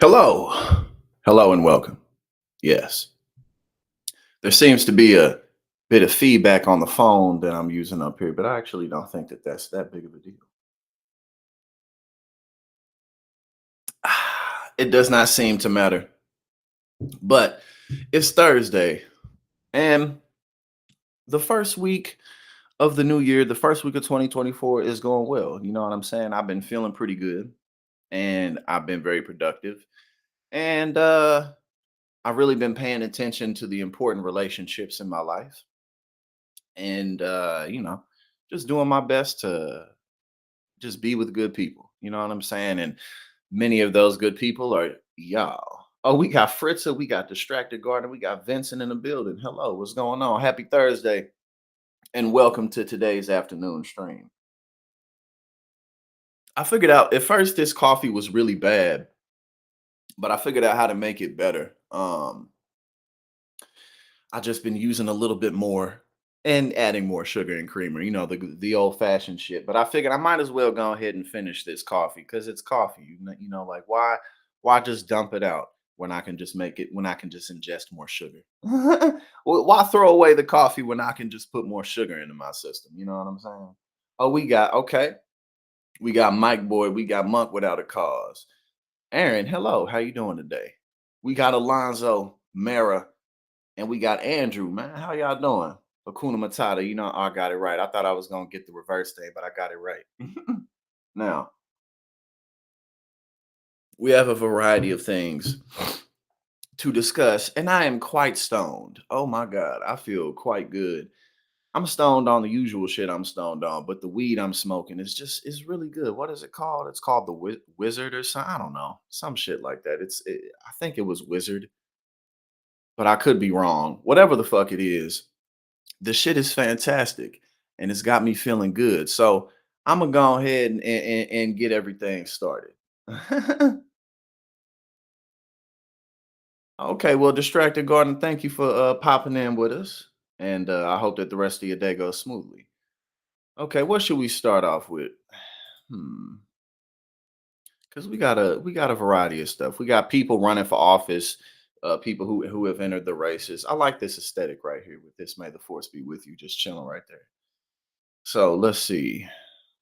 Hello. Hello and welcome. Yes. There seems to be a bit of feedback on the phone that I'm using up here, but I actually don't think that that's that big of a deal. It does not seem to matter. But it's Thursday and the first week of the new year, the first week of 2024 is going well. You know what I'm saying? I've been feeling pretty good and I've been very productive. And I've really been paying attention to the important relationships in my life and just doing my best to just be with good people. You know what I'm saying? And many of those good people are y'all. Oh, we got Fritza, we got Distracted Garden, we got Vincent in the building. Hello, what's going on? Happy Thursday, and welcome to today's afternoon stream. I figured out at first this coffee was really bad, but I figured out how to make it better. I just been using a little bit more and adding more sugar and creamer, the old fashioned shit. But I figured I might as well go ahead and finish this coffee because it's coffee. Like why just dump it out when I can just make it when I can just ingest more sugar? Why throw away the coffee when I can just put more sugar into my system? You know what I'm saying? Oh, we got Mike Boy, we got Monk without a cause. Aaron, hello, how you doing today? We got Alonzo, Mara, and we got Andrew, man. How y'all doing? Hakuna Matata. I got it right. I thought I was gonna get the reverse thing, but I got it right. Now, we have a variety of things to discuss, and I am quite stoned. Oh my god, I feel quite good. I'm stoned on the usual shit I'm stoned on, but the weed I'm smoking is really good. What is it called? It's called the Wizard or something. I don't know, some shit like that. I think it was Wizard, but I could be wrong. Whatever the fuck it is, the shit is fantastic and it's got me feeling good. So I'm gonna go ahead and get everything started. Okay, well, Distracted Garden, thank you for popping in with us. And I hope that the rest of your day goes smoothly. Okay, what should we start off with? Hmm. Because we got a variety of stuff. We got people running for office, people who have entered the races. I like this aesthetic right here with this. May the force be with you, just chilling right there. So let's see.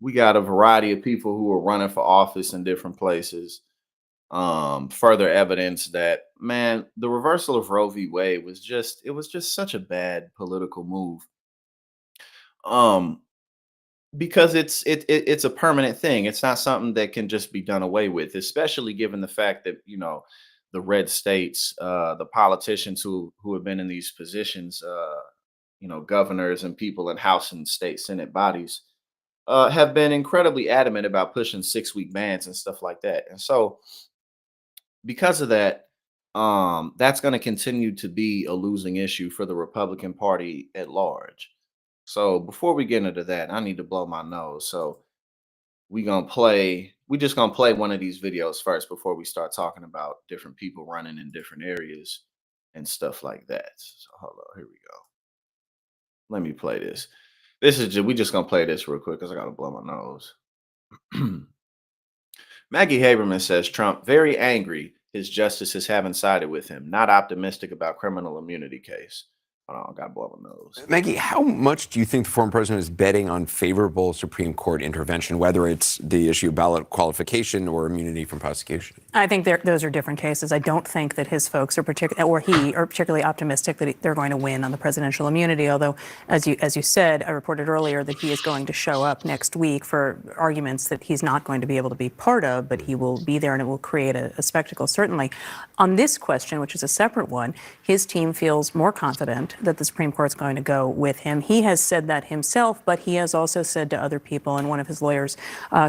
We got a variety of people who are running for office in different places. Further evidence that, man, the reversal of Roe v. Wade was just such a bad political move. Um, because it's a permanent thing. It's not something that can just be done away with, especially given the fact that the red states, the politicians who have been in these positions, governors and people in House and state Senate bodies, have been incredibly adamant about pushing 6-week bans and stuff like that. And so, because of that, that's going to continue to be a losing issue for the Republican Party at large. So, before we get into that, I need to blow my nose. So, we just gonna play one of these videos first before we start talking about different people running in different areas and stuff like that. So, hold on, here we go. Let me play this. We just gonna play this real quick because I gotta blow my nose. Maggie Haberman says Trump very angry his justices haven't sided with him, not optimistic about criminal immunity case. Hold on, I gotta blow my nose. Maggie, how much do you think the former president is betting on favorable Supreme Court intervention, whether it's the issue of ballot qualification or immunity from prosecution? I think those are different cases. I don't think that his folks are particularly optimistic that they're going to win on the presidential immunity. Although, as you said, I reported earlier that he is going to show up next week for arguments that he's not going to be able to be part of, but he will be there and it will create a spectacle. Certainly, on this question, which is a separate one, his team feels more confident that the Supreme Court's going to go with him. He has said that himself, but he has also said to other people, and one of his lawyers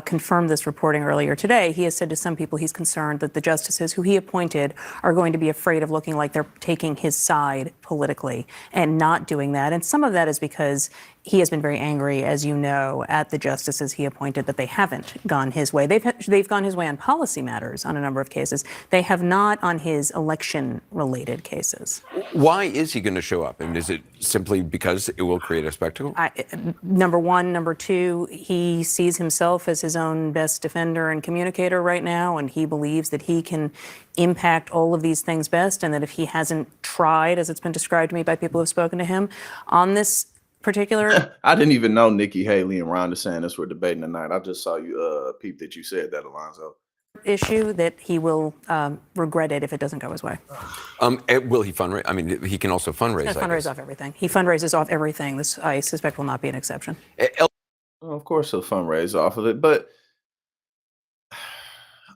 confirmed this reporting earlier today. He has said to some people he's concerned that the justices who he appointed are going to be afraid of looking like they're taking his side politically and not doing that. And some of that is because he has been very angry, as you know, at the justices he appointed that they haven't gone his way. They've gone his way on policy matters on a number of cases. They have not on his election-related cases. Why is he going to show up? And is it simply because it will create a spectacle? Number one. Number two, he sees himself as his own best defender and communicator right now, and he believes that he can impact all of these things best, and that if he hasn't tried, as it's been described to me by people who have spoken to him, on this particular... I didn't even know Nikki Haley and Ron DeSantis were debating tonight. I just saw you peep that you said that, Alonzo. issue, that he will regret it if it doesn't go his way. Will he fundraise? I mean, he can also fundraise. He's going to fundraise off everything. He fundraises off everything. This, I suspect, will not be an exception. Well, of course he'll fundraise off of it, but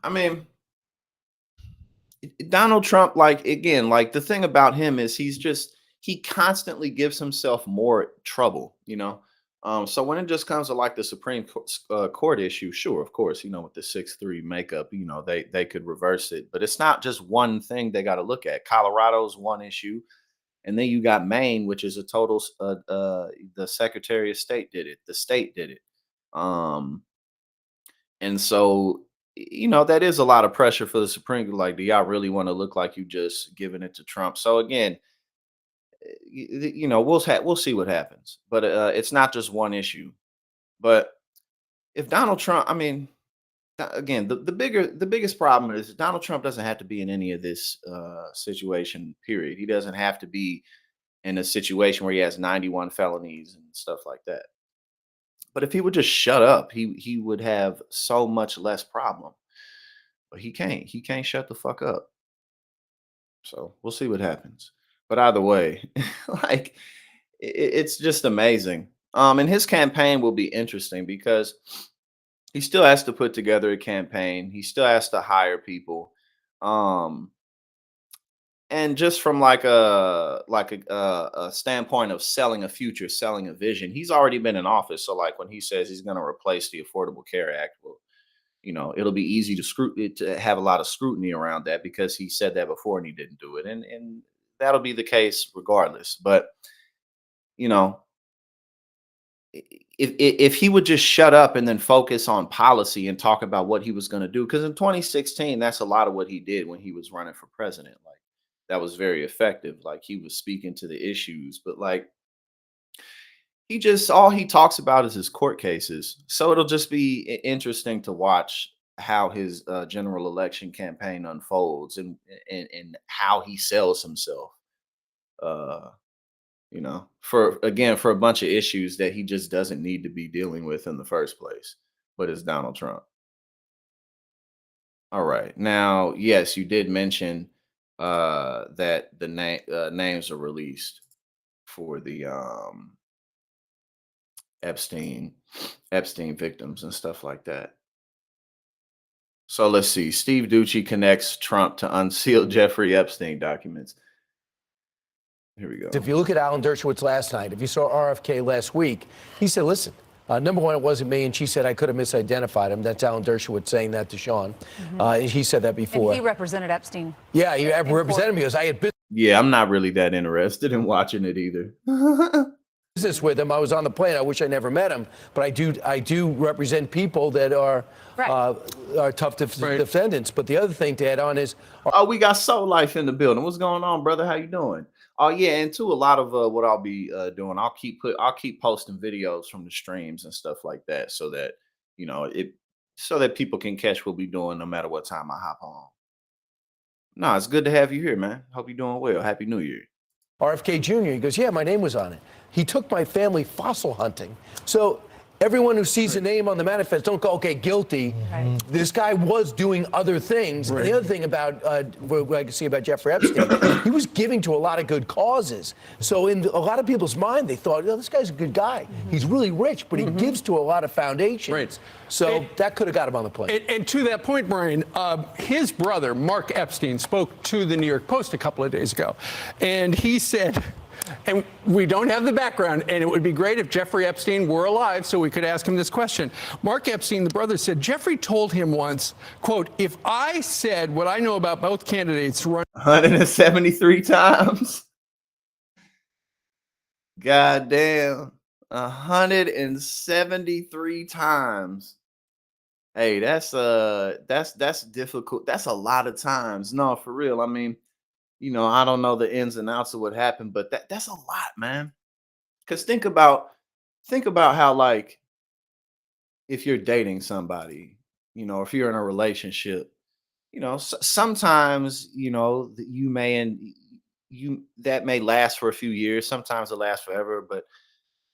I mean, Donald Trump, like, again, like, the thing about him is he constantly gives himself more trouble, you know? So when it just comes to like the Supreme Court issue, sure, of course, you know, with the 6-3 makeup, you know, they could reverse it, but it's not just one thing they got to look at. Colorado's one issue, and then you got Maine, which is a total. The Secretary of State did it, the state did it, and so, you know, that is a lot of pressure for the Supreme. Like, do y'all really want to look like you just giving it to Trump? So again, you know, we'll see what happens, but it's not just one issue. But if Donald Trump, I mean, again, the biggest problem is Donald Trump doesn't have to be in any of this situation, period. He doesn't have to be in a situation where he has 91 felonies and stuff like that. But if he would just shut up, he would have so much less problem. But he can't shut the fuck up. So we'll see what happens. But either way, like, it's just amazing. And his campaign will be interesting because he still has to put together a campaign. He still has to hire people. And just from like a standpoint of selling a future, selling a vision, he's already been in office. So like when he says he's going to replace the Affordable Care Act, well, you know, it'll be easy to have a lot of scrutiny around that because he said that before and he didn't do it. And that'll be the case regardless. But, you know, if he would just shut up and then focus on policy and talk about what he was going to do, because in 2016, that's a lot of what he did when he was running for president. Like, that was very effective. Like, he was speaking to the issues, but like, all he talks about is his court cases. So it'll just be interesting to watch how his general election campaign unfolds and how he sells himself. You know, for a bunch of issues that he just doesn't need to be dealing with in the first place. But it's Donald Trump. All right. Now, yes, you did mention that the names are released for the Epstein victims and stuff like that. So let's see. Steve Ducey connects Trump to unsealed Jeffrey Epstein documents. Here we go. If you look at Alan Dershowitz last night, if you saw RFK last week, he said, listen, number one, it wasn't me. And she said, I could have misidentified him. That's Alan Dershowitz saying that to Sean. He said that before. And he represented Epstein. Yeah, he represented me because I had Yeah, I'm not really that interested in watching it either. business with him. I was on the plane. I wish I never met him. But I do represent people that are tough defendants. But the other thing to add on is... Oh, we got Soul Life in the building. What's going on, brother? How you doing? Oh yeah, and too, a lot of what I'll be doing, I'll keep posting videos from the streams and stuff like that, so that, you know, so that people can catch what we're doing no matter what time I hop on. No, it's good to have you here, man. Hope you're doing well. Happy New Year. RFK Jr., he goes, yeah, my name was on it. He took my family fossil hunting. So everyone who sees a name on the manifest, don't go, okay, guilty. Right. This guy was doing other things. Right. And the other thing about what I can see about Jeffrey Epstein, he was giving to a lot of good causes. So in a lot of people's mind, they thought, oh, this guy's a good guy. He's really rich, but he gives to a lot of foundations. Right. So that could have got him on the plane. And to that point, Brian, his brother, Mark Epstein, spoke to the New York Post a couple of days ago. And he said... And we don't have the background, and it would be great if Jeffrey Epstein were alive so we could ask him this question. Mark Epstein, the brother, said Jeffrey told him once, quote, if I said what I know about both candidates... 173 times? God damn. 173 times. Hey, that's difficult. That's a lot of times. No, for real. I mean, I don't know the ins and outs of what happened, but that's a lot, man. Cuz think about how, like, if you're dating somebody, if you're in a relationship, sometimes, that you may and you that may last for a few years, sometimes it lasts forever, but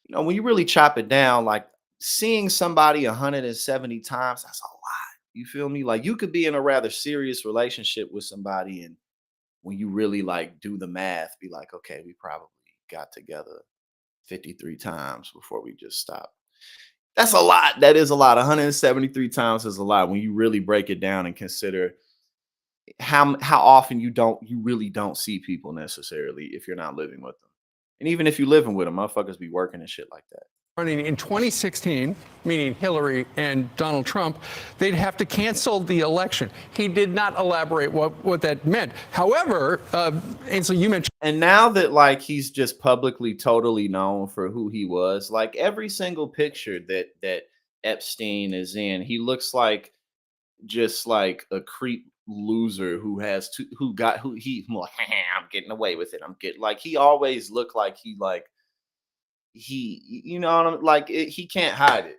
when you really chop it down, like, seeing somebody 170 times, that's a lot. You feel me? Like, you could be in a rather serious relationship with somebody, and when you really, like, do the math, be like, okay, we probably got together 53 times before we just stopped. That's a lot. That is a lot. 173 times is a lot when you really break it down and consider how often you really don't see people necessarily if you're not living with them. And even if you're living with them, motherfuckers be working and shit like that. Running in 2016, meaning Hillary and Donald Trump, they'd have to cancel the election. He did not elaborate what that meant. However, and so you mentioned. And now that, like, he's just publicly totally known for who he was, like, every single picture that Epstein is in, he looks like just like a creep loser who he like, I'm getting away with it. I'm getting, like, he always looked like he you know what I'm like he can't hide it.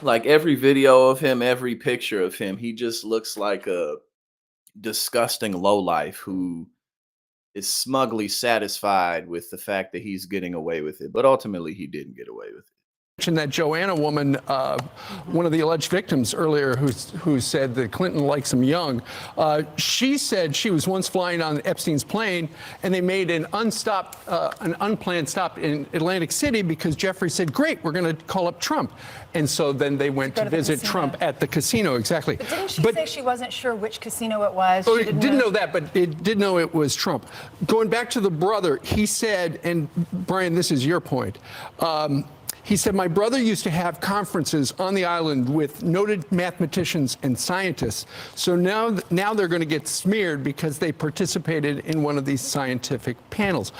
Like, every video of him, every picture of him, he just looks like a disgusting lowlife who is smugly satisfied with the fact that he's getting away with it. But ultimately, he didn't get away with it. That Joanna woman, one of the alleged victims earlier, who said that Clinton likes him young, she said she was once flying on Epstein's plane, and they made an unplanned stop in Atlantic City because Jeffrey said, "Great, we're going to call up Trump," and so then they went to visit Trump at the casino. Exactly. But didn't she say she wasn't sure which casino it was? Oh, didn't know that, but it did know it was Trump. Going back to the brother, he said, and Brian, this is your point. He said, my brother used to have conferences on the island with noted mathematicians and scientists. So now they're going to get smeared because they participated in one of these scientific panels.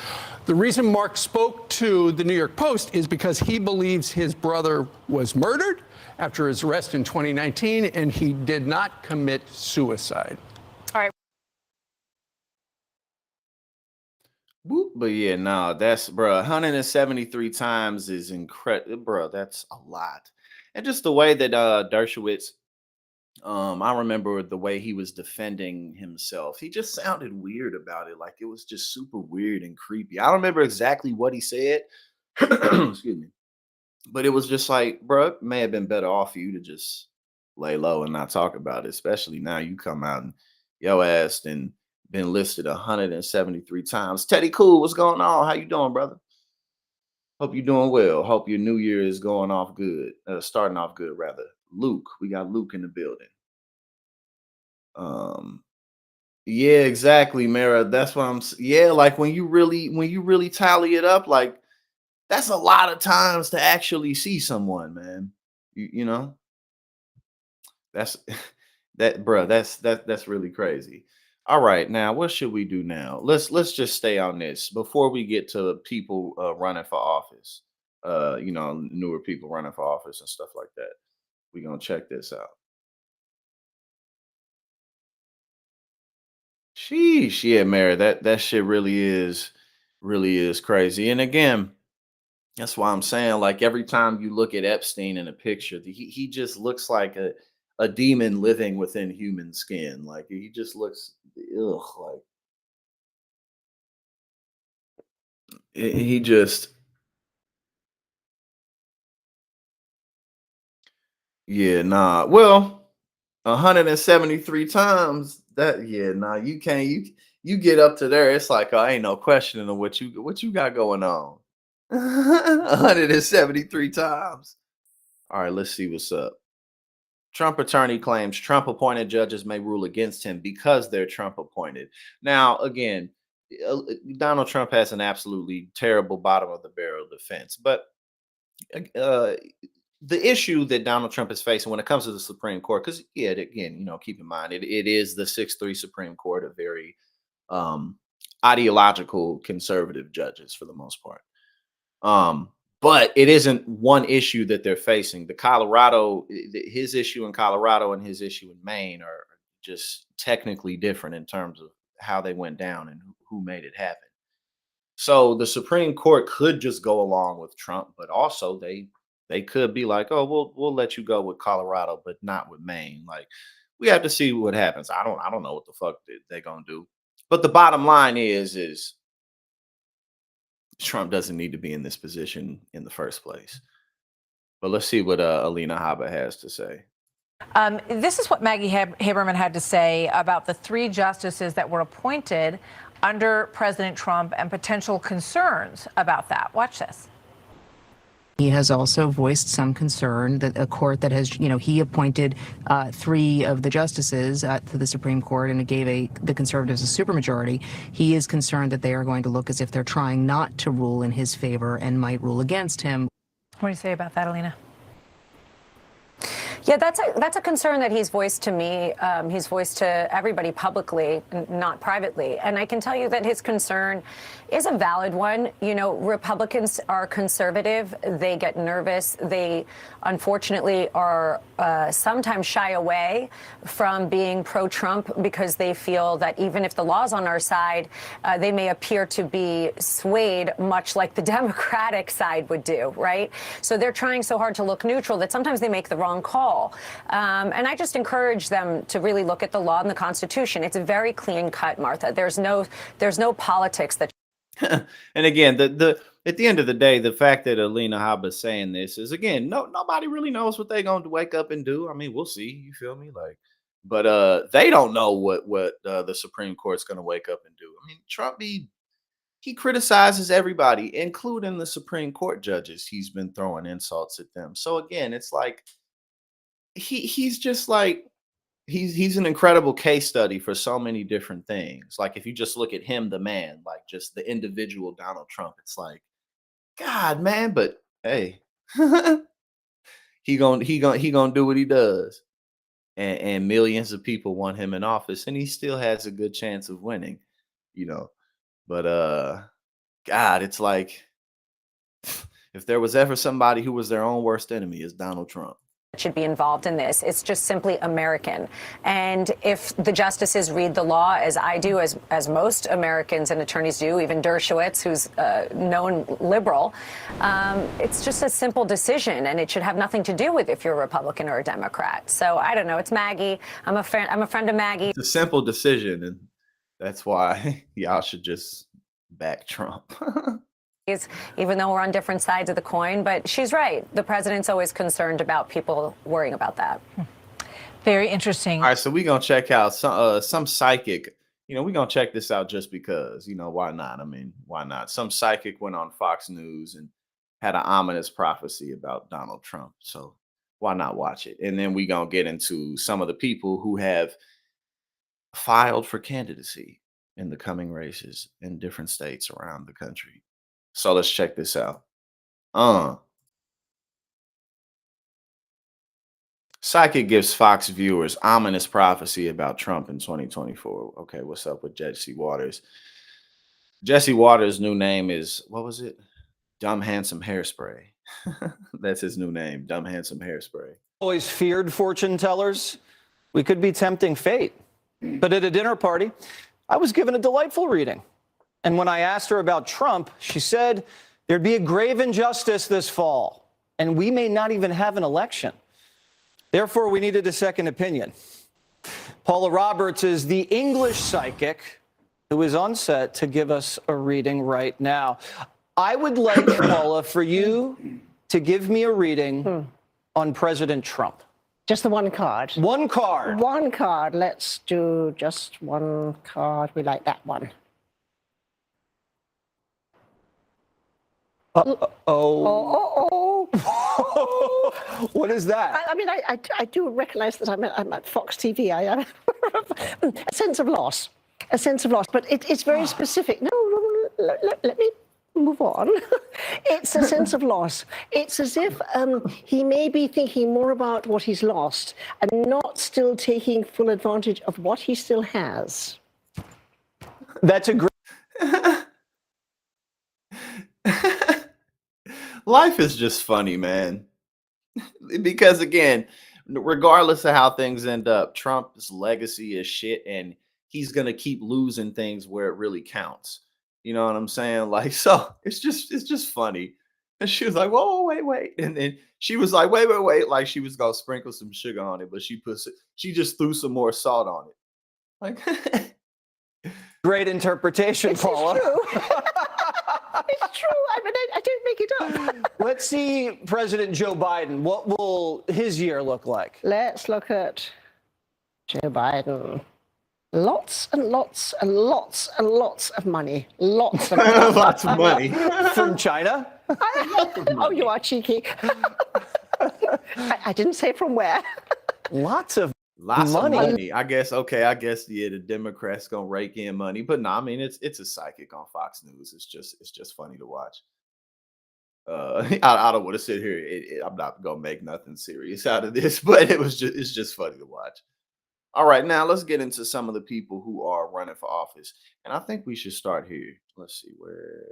The reason Mark spoke to the New York Post is because he believes his brother was murdered after his arrest in 2019, and he did not commit suicide. All right. But yeah, no, that's, bro, 173 times is incredible, bro. That's a lot. And just the way that Dershowitz, I remember the way he was defending himself. He just sounded weird about it. Like, it was just super weird and creepy. I don't remember exactly what he said. Excuse me. But it was just like, bro, it may have been better off for you to just lay low and not talk about it, especially now you come out and yo ass and been listed 173 times. Teddy Cool, what's going on? How you doing, brother? Hope you're doing well. Hope your new year is going off good. Starting off good, rather. Luke, we got Luke in the building. Yeah, exactly, Mara. That's what yeah, like, when you really tally it up, like, that's a lot of times to actually see someone, man. You know? That's that's really crazy. All right, now what should we do now? Let's just stay on this before we get to people running for office. Newer people running for office and stuff like that. We're gonna check this out. Sheesh, yeah, Mary, that shit really is crazy. And again, that's why I'm saying, like, every time you look at Epstein in a picture, he just looks like a demon living within human skin. Like, he just looks, like, he just, yeah, nah. Well, 173 times, that, yeah, nah, you can't, you get up to there, it's like, oh, ain't no questioning what you got going on. 173 times. All right, let's see what's up. Trump attorney claims Trump appointed judges may rule against him because they're Trump appointed. Now, again, Donald Trump has an absolutely terrible bottom of the barrel defense, but uh, the issue that Donald Trump is facing when it comes to the Supreme Court, because, yeah, again, keep in mind, it is the 6-3 Supreme Court, a very ideological conservative judges for the most part. But it isn't one issue that they're facing. His issue in Colorado and his issue in Maine are just technically different in terms of how they went down and who made it happen. So the Supreme Court could just go along with Trump, but also they could be like, oh, we'll let you go with Colorado, but not with Maine. Like, we have to see what happens. I don't know what the fuck they're gonna do. But the bottom line is Trump doesn't need to be in this position in the first place. But let's see what Alina Habba has to say. This is what Maggie Haberman had to say about the 3 justices that were appointed under President Trump and potential concerns about that. Watch this. He has also voiced some concern that a court that has, he appointed 3 of the justices to the Supreme Court and it gave the conservatives a supermajority. He is concerned that they are going to look as if they're trying not to rule in his favor and might rule against him. What do you say about that, Alina? Yeah, that's a concern that he's voiced to me. He's voiced to everybody publicly, not privately. And I can tell you that his concern is a valid one. You know, Republicans are conservative. They get nervous. They, unfortunately, are sometimes shy away from being pro-Trump because they feel that even if the law's on our side, they may appear to be swayed much like the Democratic side would do, right? So they're trying so hard to look neutral that sometimes they make the wrong call. And I just encourage them to really look at the law and the Constitution. It's very clean cut, Martha. There's no politics that. And again, the at the end of the day, the fact that Alina Habba is saying this is, again, nobody really knows what they're going to wake up and do. I mean, we'll see. You feel me? Like, but they don't know what the Supreme Court's going to wake up and do. I mean, Trump, he criticizes everybody, including the Supreme Court judges. He's been throwing insults at them. So again, it's like he's just like he's an incredible case study for so many different things. Like, if you just look at him, the man, like just the individual Donald Trump, it's like, God, man, but hey, he gonna do what he does. And millions of people want him in office, and he still has a good chance of winning, you know. But God, it's like if there was ever somebody who was their own worst enemy, it's Donald Trump. Should be involved in this. It's just simply American. And if the justices read the law as I do, as most Americans and attorneys do, even Dershowitz, who's known liberal, it's just a simple decision, and it should have nothing to do with if you're a Republican or a Democrat. So I don't know. It's Maggie. I'm a friend of Maggie. It's a simple decision, and that's why y'all should just back Trump. Even though we're on different sides of the coin, but she's right. The president's always concerned about people worrying about that. Very interesting. All right, so we're going to check out some psychic. You know, we're going to check this out just because, you know, why not? I mean, why not? Some psychic went on Fox News and had an ominous prophecy about Donald Trump. So why not watch it? And then we're going to get into some of the people who have filed for candidacy in the coming races in different states around the country. So let's check this out. Psychic gives Fox viewers ominous prophecy about Trump in 2024. Okay, what's up with Jesse Waters? Jesse Waters' new name is, what was it? Dumb Handsome Hairspray. That's his new name, Dumb Handsome Hairspray. Always feared fortune tellers. We could be tempting fate. But at a dinner party, I was given a delightful reading. And when I asked her about Trump, she said there'd be a grave injustice this fall, and we may not even have an election. Therefore, we needed a second opinion. Paula Roberts is the English psychic who is on set to give us a reading right now. I would like, Paula, for you to give me a reading on President Trump. Just the one card? One card. One card. Let's do just one card. We like that one. What is that? I mean, I do recognize that I'm at Fox TV. I have a sense of loss. A sense of loss. But it's very specific. No, let me move on. It's a sense of loss. It's as if he may be thinking more about what he's lost and not still taking full advantage of what he still has. That's a great... Life is just funny, man. Because again, regardless of how things end up, Trump's legacy is shit, and he's gonna keep losing things where it really counts. You know what I'm saying? Like, so it's just funny. And she was like, "Whoa, wait," and then she was like, "Wait," like she was gonna sprinkle some sugar on it, but she just threw some more salt on it. Like, Great interpretation, This is Paula. true. It's true. I mean, I don't make it up. Let's see President Joe Biden. What will his year look like? Let's look at Joe Biden. Lots and lots and lots and lots of money. Lots of money. lots of money. From China? Oh, you are cheeky. I didn't say from where. Lots of Lots money. of money. I guess, okay, I guess yeah, the Democrats gonna rake in money. But no, I mean it's a psychic on Fox News. It's just funny to watch. I don't want to sit here. I'm not gonna make nothing serious out of this, but it's just funny to watch. All right, now let's get into some of the people who are running for office. And I think we should start here. Let's see where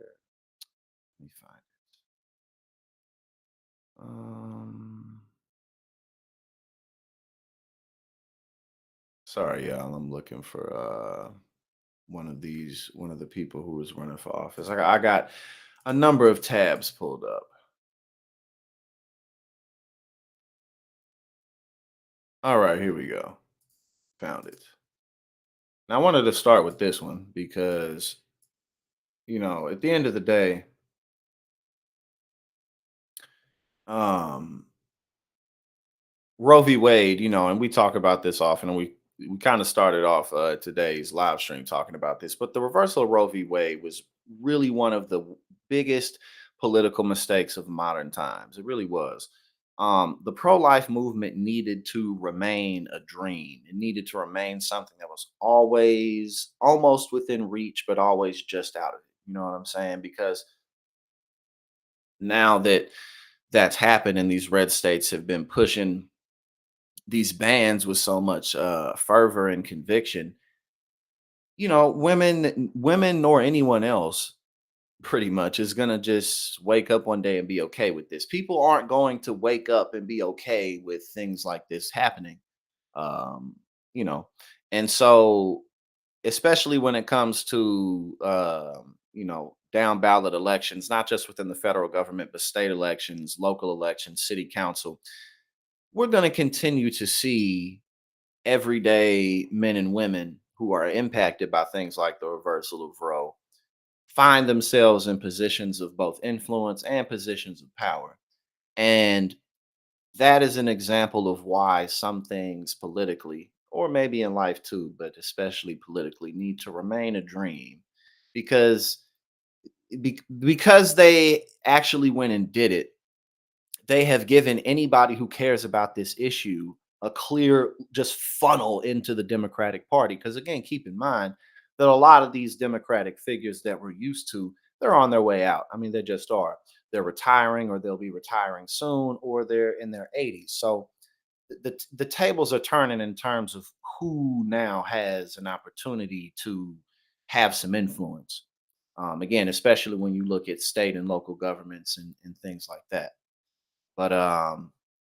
let me find it. Sorry, y'all. I'm looking for one of the people who is running for office. I got a number of tabs pulled up. All right, here we go. Found it. Now I wanted to start with this one because, at the end of the day, um, Roe v. Wade, and we talk about this often, and we kind of started off today's live stream talking about this, but the reversal of Roe v. Wade was really one of the biggest political mistakes of modern times. It really was. The pro-life movement needed to remain a dream. It needed to remain something that was always almost within reach, but always just out of it. You know what I'm saying? Because now that that's happened and these red states have been pushing these bans with so much fervor and conviction, women nor anyone else pretty much is going to just wake up one day and be okay with this. People aren't going to wake up and be okay with things like this happening. Um, you know, and so especially when it comes to down ballot elections, not just within the federal government, but state elections, local elections, city council, we're going to continue to see everyday men and women who are impacted by things like the reversal of Roe find themselves in positions of both influence and positions of power. And that is an example of why some things politically, or maybe in life too, but especially politically, need to remain a dream because because they actually went and did it. They have given anybody who cares about this issue a clear just funnel into the Democratic Party. Because again, keep in mind that a lot of these Democratic figures that we're used to, they're on their way out. I mean, they just are. They're retiring, or they'll be retiring soon, or they're in their 80s. So the tables are turning in terms of who now has an opportunity to have some influence. Again, especially when you look at state and local governments and things like that. But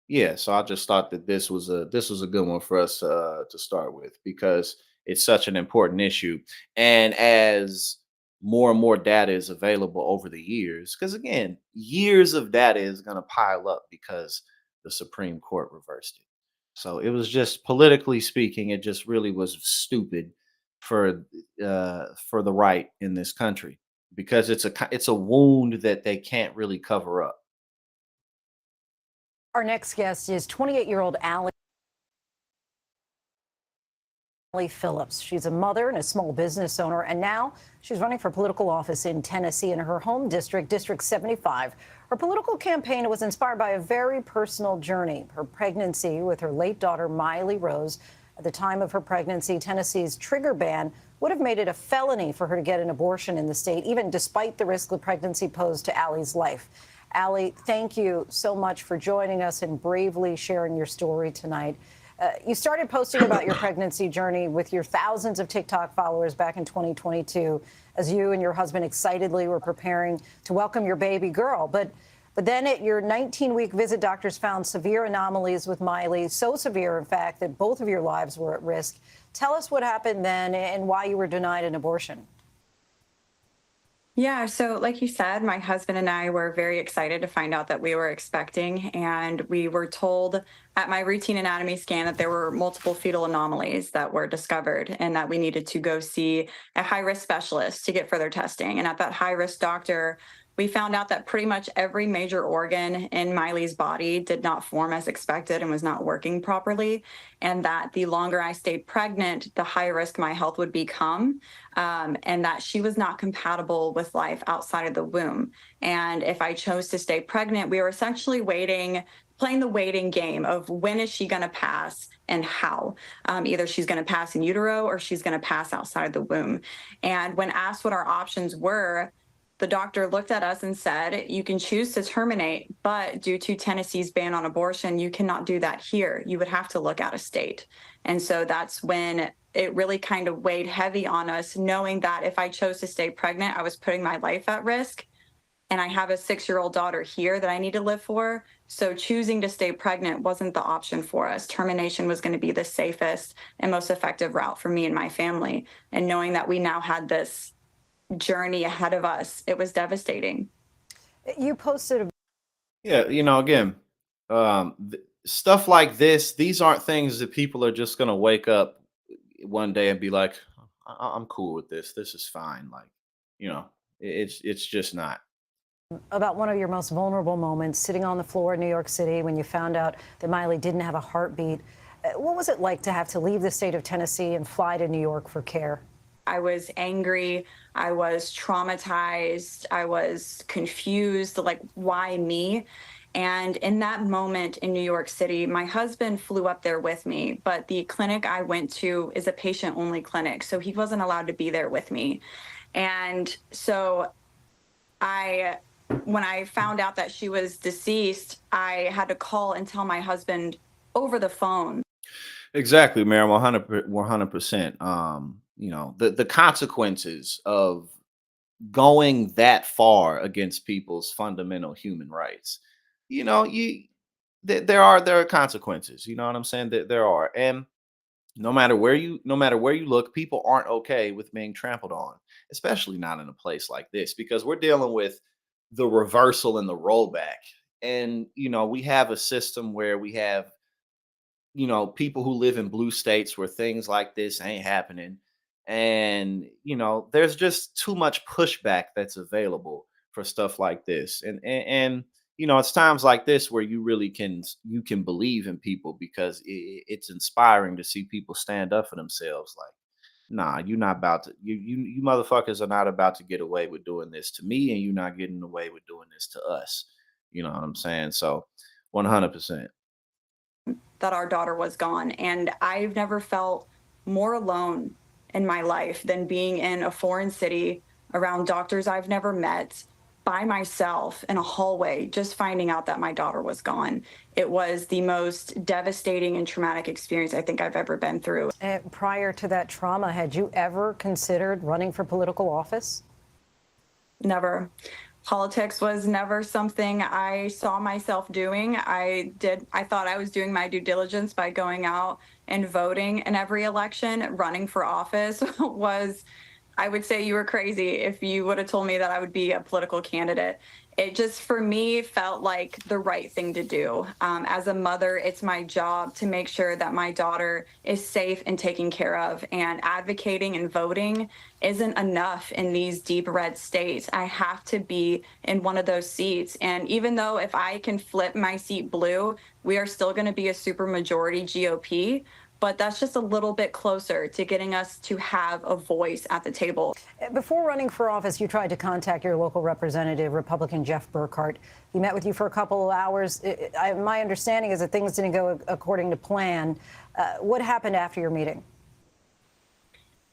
yeah, so I just thought that this was a good one for us to start with because it's such an important issue. And as more and more data is available over the years, because again, years of data is going to pile up because the Supreme Court reversed it. So it was just politically speaking, it just really was stupid for the right in this country because it's a wound that they can't really cover up. Our next guest is 28-year-old Allie Phillips. She's a mother and a small business owner, and now she's running for political office in Tennessee in her home district, District 75. Her political campaign was inspired by a very personal journey, her pregnancy with her late daughter, Miley Rose. At the time of her pregnancy, Tennessee's trigger ban would have made it a felony for her to get an abortion in the state, even despite the risk the pregnancy posed to Allie's life. Allie, thank you so much for joining us and bravely sharing your story tonight. You started posting about your pregnancy journey with your thousands of TikTok followers back in 2022 as you and your husband excitedly were preparing to welcome your baby girl. But But then at your 19-week visit, doctors found severe anomalies with Miley, so severe, in fact, that both of your lives were at risk. Tell us what happened then and why you were denied an abortion. Yeah, so like you said, my husband and I were very excited to find out that we were expecting, and we were told at my routine anatomy scan that there were multiple fetal anomalies that were discovered and that we needed to go see a high-risk specialist to get further testing. And at that high-risk doctor, we found out that pretty much every major organ in Miley's body did not form as expected and was not working properly, and that the longer I stayed pregnant, the higher risk my health would become, and that she was not compatible with life outside of the womb. And if I chose to stay pregnant, we were essentially playing the waiting game of when is she going to pass and how. Either she's going to pass in utero or she's going to pass outside the womb. And when asked what our options were, the doctor looked at us and said, you can choose to terminate, but due to Tennessee's ban on abortion, you cannot do that here. You would have to look out of state. And so that's when it really kind of weighed heavy on us, knowing that if I chose to stay pregnant, I was putting my life at risk. And I have a 6-year-old daughter here that I need to live for. So choosing to stay pregnant wasn't the option for us. Termination was going to be the safest and most effective route for me and my family. And knowing that we now had this journey ahead of us, it was devastating. You posted a Yeah, again, stuff like this, these aren't things that people are just going to wake up one day and be like, I'm cool with this. This is fine. Like, it's just not. about one of your most vulnerable moments, sitting on the floor in New York City when you found out that Miley didn't have a heartbeat. What was it like to have to leave the state of Tennessee and fly to New York for care? I was angry. I was traumatized. I was confused, like, why me? And in that moment in New York City, my husband flew up there with me, but the clinic I went to is a patient-only clinic, so he wasn't allowed to be there with me. And so when I found out that she was deceased, I had to call and tell my husband over the phone. Exactly, Mary, 100%. The consequences of going that far against people's fundamental human rights. There are consequences. You know what I'm saying? There are, and no matter where you look, people aren't okay with being trampled on, especially not in a place like this, because we're dealing with the reversal and the rollback. And we have a system where we have people who live in blue states where things like this ain't happening. And, there's just too much pushback that's available for stuff like this. And it's times like this where you really can believe in people, because it's inspiring to see people stand up for themselves. Like, nah, you're not about to, you motherfuckers are not about to get away with doing this to me, and you're not getting away with doing this to us. You know what I'm saying? So 100%. That our daughter was gone. And I've never felt more alone in my life than being in a foreign city around doctors I've never met, by myself in a hallway, just finding out that my daughter was gone. It was the most devastating and traumatic experience I think I've ever been through. Prior to that trauma, had you ever considered running for political office? Never. Politics was never something I saw myself doing. I thought I was doing my due diligence by going out and voting in every election. Running for office was, I would say you were crazy if you would have told me that I would be a political candidate. It just, for me, felt like the right thing to do. As a mother, it's my job to make sure that my daughter is safe and taken care of. And advocating and voting isn't enough in these deep red states. I have to be in one of those seats. And even though if I can flip my seat blue, we are still going to be a supermajority GOP. But that's just a little bit closer to getting us to have a voice at the table. Before running for office, you tried to contact your local representative, Republican Jeff Burkhart. He met with you for a couple of hours. My understanding is that things didn't go according to plan. What happened after your meeting?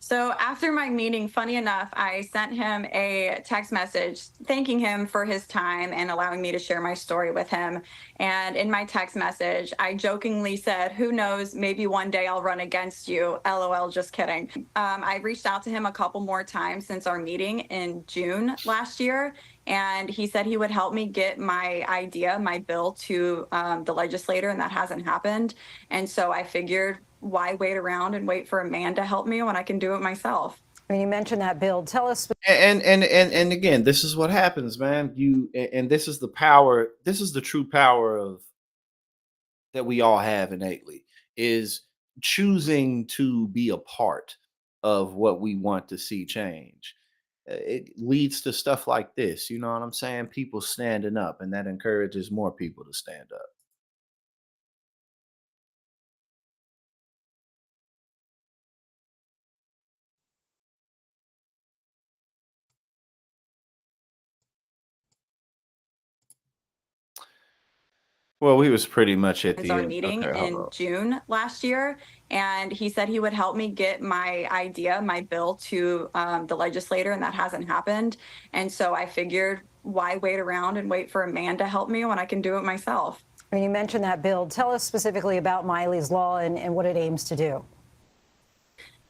So after my meeting, funny enough, I sent him a text message thanking him for his time and allowing me to share my story with him. And in my text message, I jokingly said, who knows, maybe one day I'll run against you. LOL, just kidding. I reached out to him a couple more times since our meeting in June last year, And he said he would help me get my bill to the legislator, and that hasn't happened. And so I figured, why wait around and wait for a man to help me when I can do it myself? When you mentioned that bill, tell us. And again, this is what happens, man. And this is the power. This is the true power of that we all have innately, is choosing to be a part of what we want to see change. It leads to stuff like this. You know what I'm saying? People standing up, and that encourages more people to stand up. Well, we was pretty much at the Our end. meeting Okay, hold in on. June last year, and he said he would help me get my bill to the legislator, and that hasn't happened. And so I figured, why wait around and wait for a man to help me when I can do it myself? When you mentioned that bill, tell us specifically about Miley's Law and what it aims to do.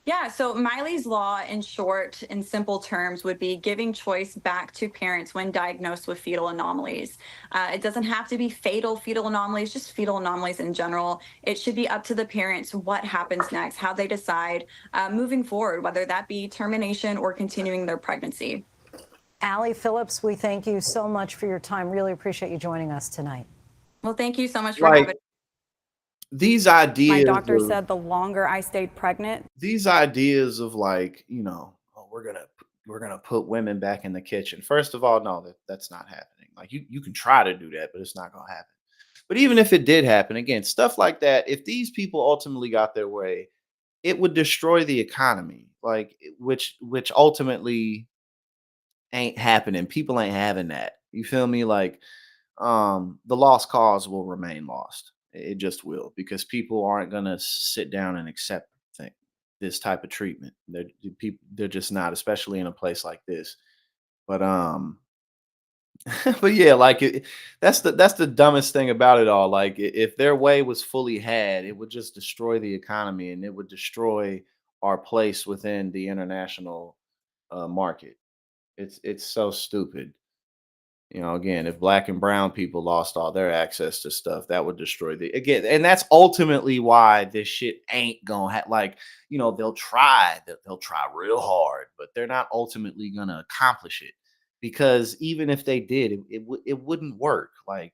Yeah, so Miley's Law, in short, in simple terms, would be giving choice back to parents when diagnosed with fetal anomalies. It doesn't have to be fatal fetal anomalies, just fetal anomalies in general. It should be up to the parents what happens next, how they decide moving forward, whether that be termination or continuing their pregnancy. Allie Phillips, we thank you so much for your time. Really appreciate you joining us tonight. Well, thank you so much for having me. These ideas. My doctor said the longer I stayed pregnant. These ideas of, like, oh, we're gonna put women back in the kitchen. First of all, no, that's not happening. Like, you can try to do that, but it's not gonna happen. But even if it did happen, again, stuff like that, if these people ultimately got their way, it would destroy the economy. Like, which ultimately ain't happening. People ain't having that. You feel me? Like, the lost cause will remain lost. It just will, because people aren't gonna sit down and accept this type of treatment. They're just not, especially in a place like this. But but yeah, like, that's the dumbest thing about it all. Like, if their way was fully had, it would just destroy the economy, and it would destroy our place within the international market. It's so stupid. Again, if black and brown people lost all their access to stuff, that would destroy the again, and that's ultimately why this shit ain't gonna like, they'll try real hard, but they're not ultimately gonna accomplish it, because even if they did, it wouldn't work. Like,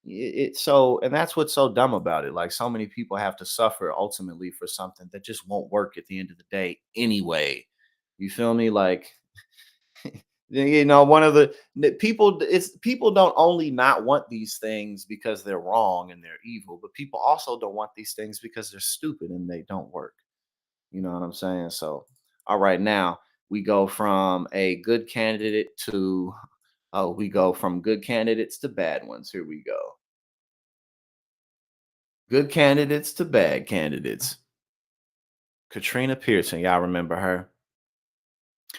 and that's what's so dumb about it. Like, so many people have to suffer ultimately for something that just won't work at the end of the day anyway. You feel me? Like, one of people don't only not want these things because they're wrong and they're evil, but people also don't want these things because they're stupid and they don't work. You know what I'm saying? So, all right, now we go from a good candidate to we go from good candidates to bad ones. Here we go. Good candidates to bad candidates. Katrina Pearson, y'all remember her?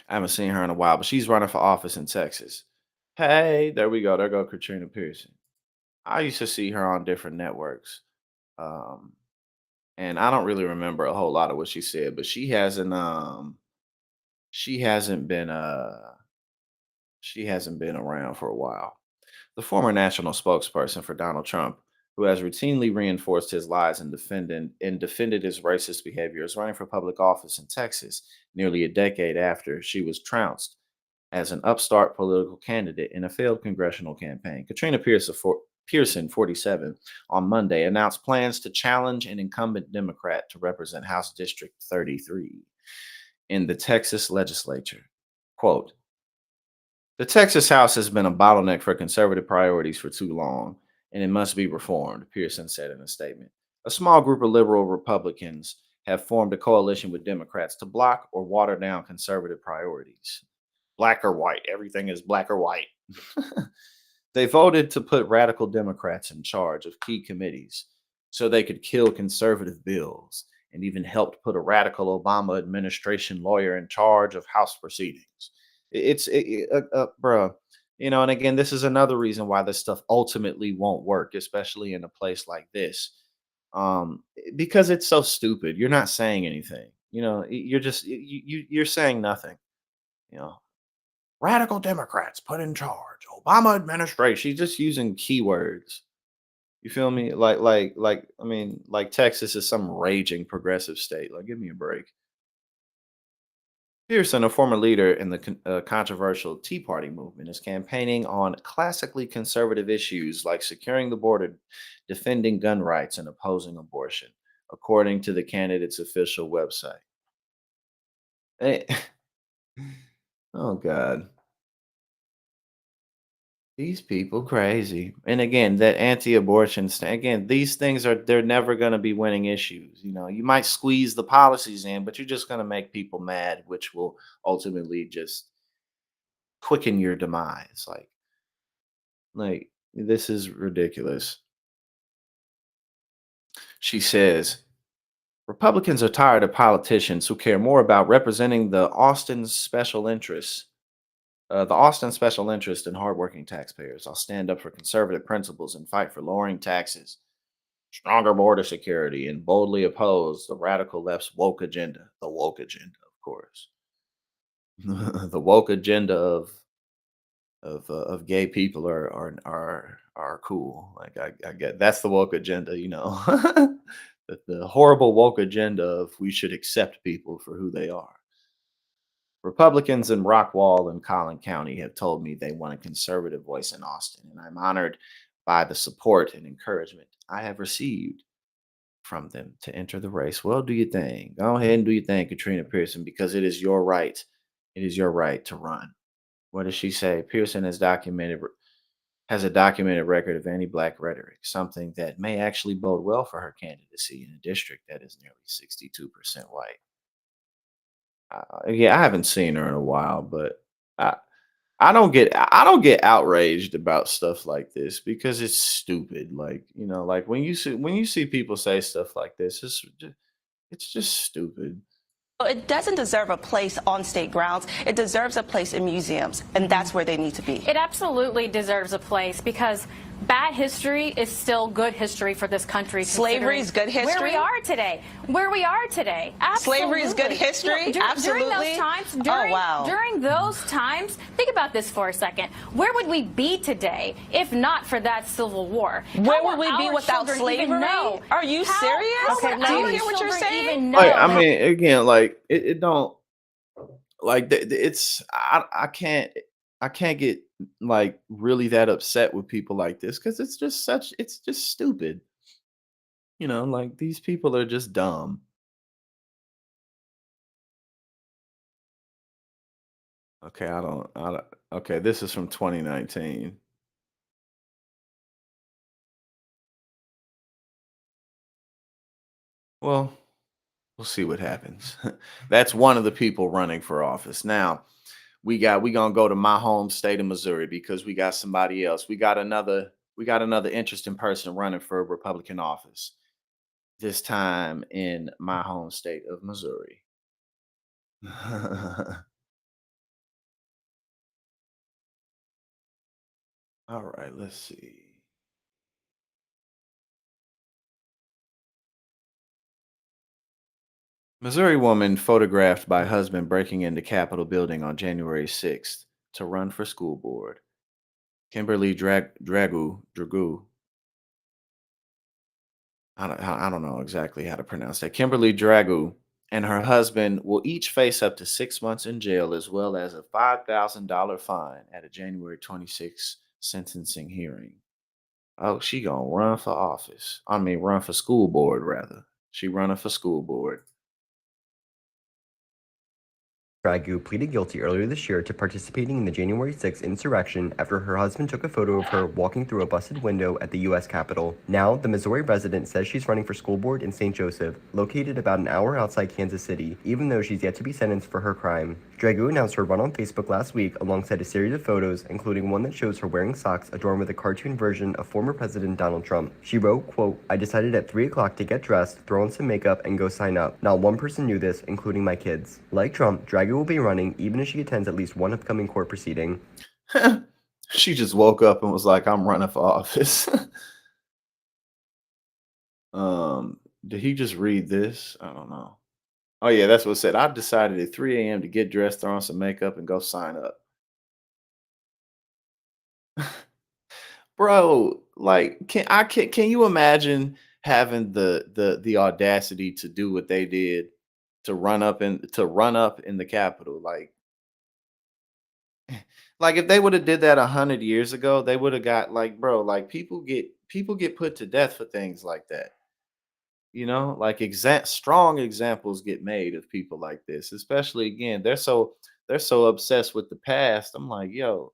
I haven't seen her in a while, but she's running for office in Texas. Hey, there we go. There go Katrina Pearson. I used to see her on different networks. Um, and I don't really remember a whole lot of what she said, but she hasn't been around for a while. The former national spokesperson for Donald Trump, who has routinely reinforced his lies and defended his racist behavior, is running for public office in Texas nearly a decade after she was trounced as an upstart political candidate in a failed congressional campaign. Katrina Pearson, 47, on Monday announced plans to challenge an incumbent Democrat to represent House District 33 in the Texas legislature. Quote, "The Texas House has been a bottleneck for conservative priorities for too long, and it must be reformed," Pearson said in a statement. A small group of liberal Republicans have formed a coalition with Democrats to block or water down conservative priorities. Black or white, everything is black or white. They voted to put radical Democrats in charge of key committees so they could kill conservative bills, and even helped put a radical Obama administration lawyer in charge of House proceedings. Bruh. And again, this is another reason why this stuff ultimately won't work, especially in a place like this, because it's so stupid. You're not saying anything. You're just you're saying nothing. You know, Radical Democrats put in charge. Obama administration. She's just using keywords. You feel me? I mean, like Texas is some raging progressive state. Like, give me a break. Pearson, a former leader in the controversial Tea Party movement, is campaigning on classically conservative issues like securing the border, defending gun rights, and opposing abortion, according to the candidate's official website. Eh, oh, God. These people crazy. And again, that anti-abortion again, these things they're never going to be winning issues. You know, you might squeeze the policies in, but you're just going to make people mad, which will ultimately just quicken your demise. Like this is ridiculous. She says, Republicans are tired of politicians who care more about representing the Austin special interest in hardworking taxpayers. I'll stand up for conservative principles and fight for lowering taxes, stronger border security, and boldly oppose the radical left's woke agenda. The woke agenda, of course. The woke agenda of gay people are cool. Like I get that's the woke agenda, you know. The horrible woke agenda of we should accept people for who they are. Republicans in Rockwall and Collin County have told me they want a conservative voice in Austin, and I'm honored by the support and encouragement I have received from them to enter the race. Well, do your thing. Go ahead and do your thing, Katrina Pearson, because it is your right. It is your right to run. What does she say? Pearson has a documented record of anti-black rhetoric, something that may actually bode well for her candidacy in a district that is nearly 62% white. Yeah, I haven't seen her in a while, but I I don't get outraged about stuff like this because it's stupid. Like, you know, like when you see people say stuff like this, it's just stupid. It doesn't deserve a place on state grounds. It deserves a place in museums, and that's where they need to be. It absolutely deserves a place because bad history is still good history for this country. Slavery is good history. Where we are today. Where we are today. Absolutely. Slavery is good history. During Absolutely. those times, Oh, wow. during those times, think about this for a second. Where would we be today if not for that Civil War? Where How would we will be our without children even slavery? know? Are you serious? How Okay, would do you our hear what you're children saying? even know? Like, I mean, again, like it don't like it's I can't get like really that upset with people like this because it's just stupid. You know, like these people are just dumb. Okay, I don't okay, this is from 2019. Well, we'll see what happens. That's one of the people running for office. Now, we gonna go to my home state of Missouri because we got somebody else. We got another interesting person running for Republican office. This time in my home state of Missouri. All right, let's see. Missouri woman photographed by husband breaking into Capitol building on January 6th to run for school board. Kimberly Dragoo. I don't know exactly how to pronounce that. Kimberly Dragoo and her husband will each face up to 6 months in jail as well as a $5,000 fine at a January 26th sentencing hearing. Oh, she gonna run for office. I mean, run for school board rather. She running for school board. Dragoo pleaded guilty earlier this year to participating in the January 6th insurrection after her husband took a photo of her walking through a busted window at the U.S. Capitol. Now, the Missouri resident says she's running for school board in St. Joseph, located about an hour outside Kansas City, even though she's yet to be sentenced for her crime. Dragoo announced her run on Facebook last week alongside a series of photos, including one that shows her wearing socks adorned with a cartoon version of former President Donald Trump. She wrote, quote, "I decided at 3 o'clock to get dressed, throw on some makeup, and go sign up. Not one person knew this, including my kids." Like Trump, Dragoo will be running even if she attends at least one upcoming court proceeding. She just woke up and was like, I'm running for office. Did he just read this? I don't know. Oh yeah, that's what it said. I decided at 3 a.m. to get dressed, throw on some makeup, and go sign up. Bro, like, can you imagine having the audacity to do what they did, to run up in the Capitol? Like if they would have did that 100 years ago, they would have got, like, bro, like people get put to death for things like that. Like strong examples get made of people like this, especially, again, they're so obsessed with the past. I'm like, yo,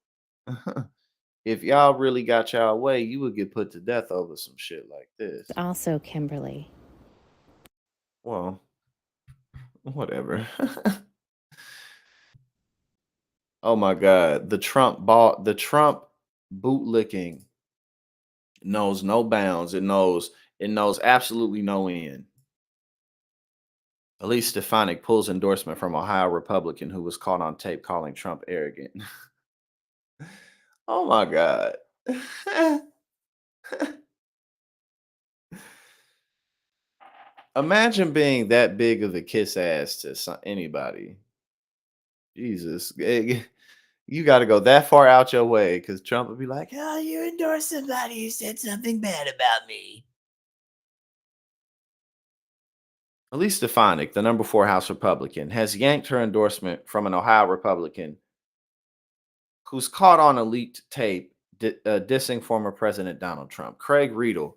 if y'all really got y'all way, you would get put to death over some shit like this. Also, Kimberly. Well, whatever. Oh my God. The Trump bootlicking knows no bounds. It knows absolutely no end. Elise Stefanik pulls endorsement from Ohio Republican who was caught on tape calling Trump arrogant. Oh my God. Imagine being that big of a kiss ass to anybody. Jesus. You got to go that far out your way because Trump would be like, oh, you endorsed somebody who said something bad about me. Elise Stefanik, the number 4 House Republican, has yanked her endorsement from an Ohio Republican who's caught on a leaked tape dissing former President Donald Trump. Craig Riedel,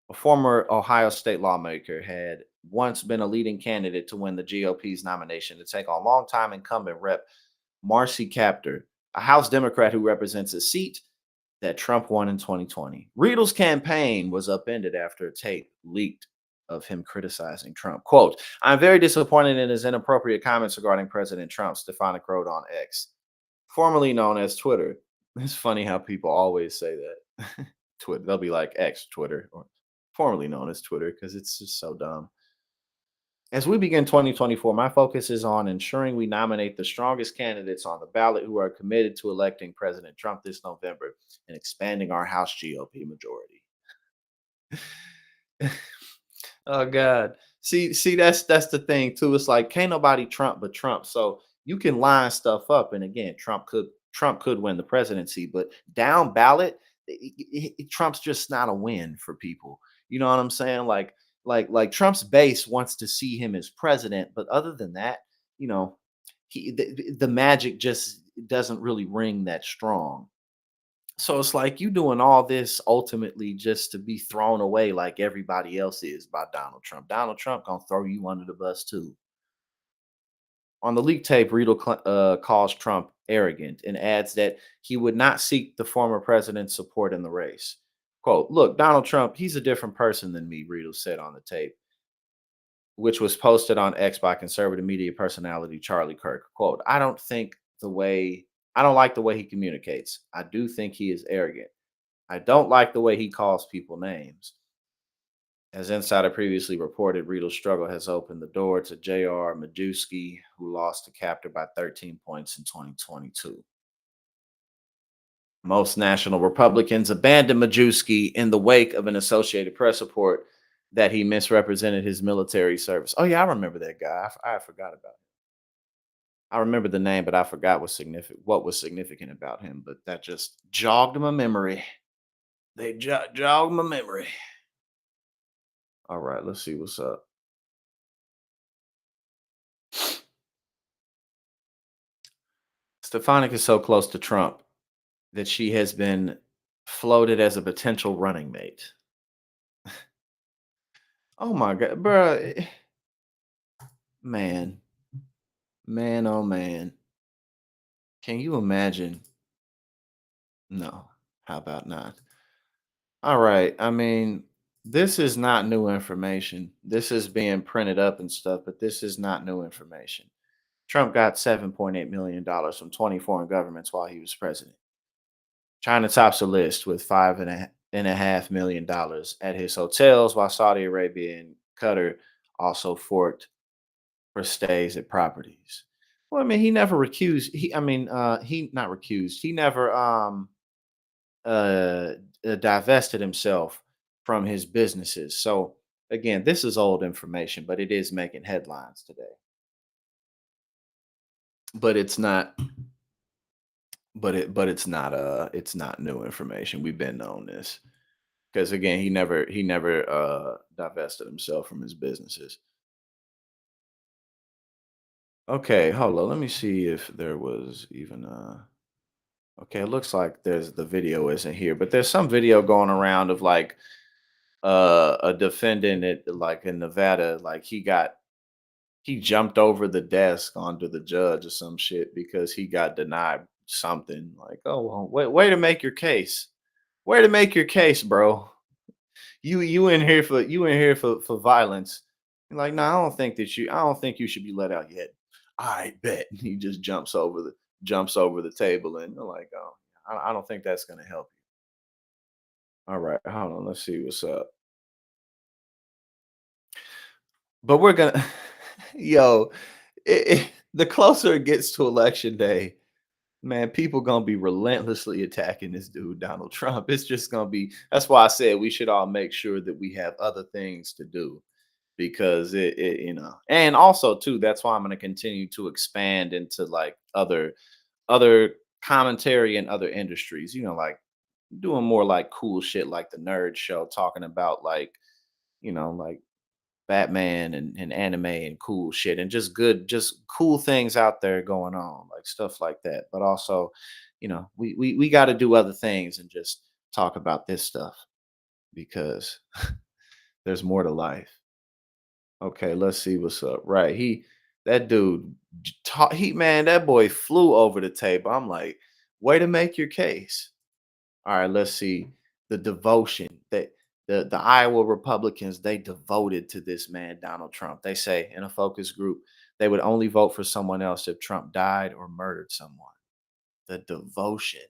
a former Ohio state lawmaker, had once been a leading candidate to win the GOP's nomination to take on longtime incumbent Rep. Marcy Kaptur, a House Democrat who represents a seat that Trump won in 2020. Riedel's campaign was upended after a tape leaked of him criticizing Trump. Quote, I'm very disappointed in his inappropriate comments regarding President Trump, Stefanik wrote on X, formerly known as Twitter. It's funny how people always say that. Twitter. They'll be like X, Twitter, or formerly known as Twitter, because it's just so dumb. As we begin 2024, my focus is on ensuring we nominate the strongest candidates on the ballot who are committed to electing President Trump this November and expanding our House GOP majority. Oh God. See, that's the thing too. It's like can't nobody Trump but Trump. So you can line stuff up, and again, Trump could win the presidency, but down ballot, Trump's just not a win for people. You know what I'm saying? Like Trump's base wants to see him as president, but other than that, you know, the magic just doesn't really ring that strong. So it's like you doing all this ultimately just to be thrown away like everybody else is by Donald Trump. Donald Trump gonna throw you under the bus too. On the leak tape, Riedel calls Trump arrogant and adds that he would not seek the former president's support in the race. Quote, look, Donald Trump, he's a different person than me, Riedel said on the tape, which was posted on X by conservative media personality Charlie Kirk. Quote, I don't like the way he communicates. I do think he is arrogant. I don't like the way he calls people names. As Insider previously reported, Riedel's struggle has opened the door to J.R. Majewski, who lost to Captor by 13 points in 2022. Most national Republicans abandoned Majewski in the wake of an Associated Press report that he misrepresented his military service. Oh yeah, I remember that guy. I forgot about him. I remember the name, but I forgot what was significant about him. But that just jogged my memory. They jogged my memory. All right, let's see what's up. Stefanik is so close to Trump that she has been floated as a potential running mate. Oh my God, bro. Man, oh man. Can you imagine? No, how about not? All right. I mean, this is not new information. This is being printed up and stuff, but this is not new information. Trump got $7.8 million from 20 foreign governments while he was president. China tops the list with $5.5 million at his hotels, while Saudi Arabia and Qatar also forked for stays at properties. Well, I mean, he never recused. He not recused. He never divested himself from his businesses. So again, this is old information, but it is making headlines today. But it's not but it's not new information. We've been known this because again, he never divested himself from his businesses. Okay, hold on. Let me see if there was even okay, it looks like there's the video isn't here, but there's some video going around of like a defendant at like in Nevada, like he jumped over the desk onto the judge or some shit because he got denied something. Like, oh well, way to make your case. Way to make your case, bro. You in here for violence. You're like, no, I don't think you should be let out yet. I bet. He just jumps over the table and you're like, oh, I don't think that's gonna help you. All right, hold on, let's see what's up. But we're gonna yo, the closer it gets to election day, man, people gonna be relentlessly attacking this dude, Donald Trump. It's just gonna be. That's why I said we should all make sure that we have other things to do because and also too. That's why I'm gonna continue to expand into like other commentary in other industries. Like doing more like cool shit, like the Nerd Show, talking about like like Batman and anime and cool shit and just cool things out there going on, like stuff like that. But also, we got to do other things and just talk about this stuff because there's more to life. Okay, let's see what's up. Right, that dude, man, that boy flew over the table. I'm like, way to make your case. All right, let's see the devotion that the Iowa Republicans they devoted to this man Donald Trump. They say in a focus group they would only vote for someone else if Trump died or murdered someone. The devotion.